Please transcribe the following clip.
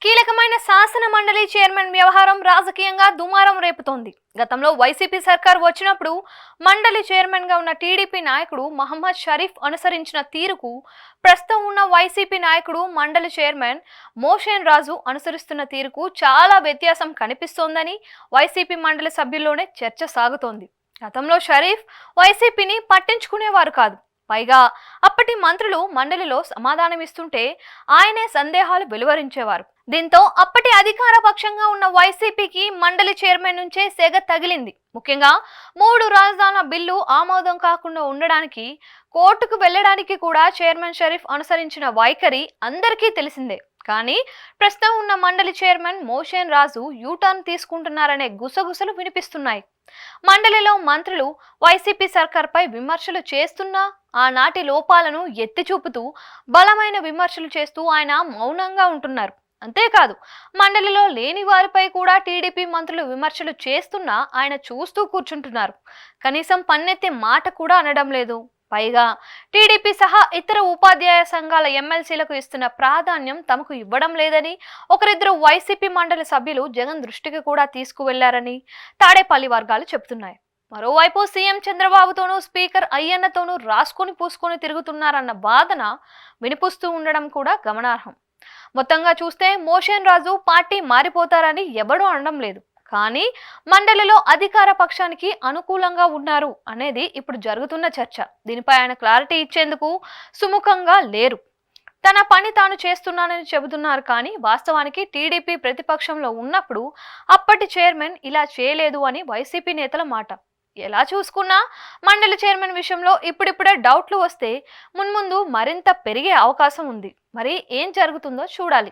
కీలకమైన శాసన మండలి చైర్మన్ వ్యవహారం రాజకీయంగా దుమారం రేపుతోంది. గతంలో వైసీపీ సర్కార్ వచ్చినప్పుడు మండలి చైర్మన్ గా ఉన్న టీడీపీ నాయకుడు మహమ్మద్ షరీఫ్ అనుసరించిన తీరుకు ప్రస్తుతం ఉన్న వైసీపీ నాయకుడు మండలి చైర్మన్ మోషేన్ రాజు అనుసరిస్తున్న తీరుకు చాలా వ్యత్యాసం కనిపిస్తోందని వైసీపీ మండలి సభ్యుల్లోనే చర్చ సాగుతోంది. గతంలో షరీఫ్ వైసీపీని పట్టించుకునేవారు కాదు. పైగా అప్పటి మంత్రులు మండలిలో సమాధానమిస్తుంటే ఆయనే సందేహాలు వెలువరించేవారు. దీంతో అప్పటి అధికార పక్షంగా ఉన్న వైసీపీకి మండలి చైర్మన్ నుంచే సెగ తగిలింది. ముఖ్యంగా 3 రాజధానుల బిల్లు ఆమోదం కాకుండా ఉండడానికి కోర్టుకు వెళ్లడానికి కూడా చైర్మన్ షరీఫ్ అనుసరించిన వైఖరి అందరికీ తెలిసిందే. కానీ ప్రస్తుతం ఉన్న మండలి చైర్మన్ మోషేన్ రాజు యూటర్న్ తీసుకుంటున్నారనే గుసగుసలు వినిపిస్తున్నాయి. మండలిలో మంత్రులు వైసీపీ సర్కార్పై విమర్శలు చేస్తున్నా ఆనాటి లోపాలను ఎత్తి చూపుతూ బలమైన విమర్శలు చేస్తూ ఆయన మౌనంగా ఉంటున్నారు. అంతేకాదు, మండలిలో లేని వారిపై కూడా టీడీపీ మంత్రులు విమర్శలు చేస్తున్నా ఆయన చూస్తూ కూర్చుంటున్నారు. కనీసం పన్నెత్తే మాట కూడా అనడం లేదు. పైగా టీడీపీ సహా ఇతర ఉపాధ్యాయ సంఘాల ఎమ్మెల్సీలకు ఇస్తున్న ప్రాధాన్యం తమకు ఇవ్వడం లేదని ఒకరిద్దరు వైసీపీ మండలి సభ్యులు జగన్ దృష్టికి కూడా తీసుకువెళ్లారని తాడేపల్లి వర్గాలు చెబుతున్నాయి. మరోవైపు సీఎం చంద్రబాబుతోనూ స్పీకర్ అయ్యన్నతోనూ రాసుకొని పూసుకొని తిరుగుతున్నారన్న వాదన వినిపిస్తూ ఉండడం కూడా గమనార్హం. మొత్తంగా చూస్తే మోషేన్ రాజు పార్టీ మారిపోతారని ఎవడూ అనడం లేదు. కానీ మండలిలో అధికార పక్షానికి అనుకూలంగా ఉన్నారు అనేది ఇప్పుడు జరుగుతున్న చర్చ. దీనిపై ఆయన క్లారిటీ ఇచ్చేందుకు సుముఖంగా లేరు. తన పని తాను చేస్తున్నానని చెబుతున్నారు. కానీ వాస్తవానికి టీడీపీ ప్రతిపక్షంలో ఉన్నప్పుడు అప్పటి చైర్మన్ ఇలా చేయలేదు అని వైసీపీ నేతల మాట. ఎలా చూసుకున్నా మండలి చైర్మన్ విషయంలో ఇప్పుడిప్పుడే డౌట్లు వస్తే మున్ముందు మరింత పెరిగే అవకాశం ఉంది. మరి ఏం జరుగుతుందో చూడాలి.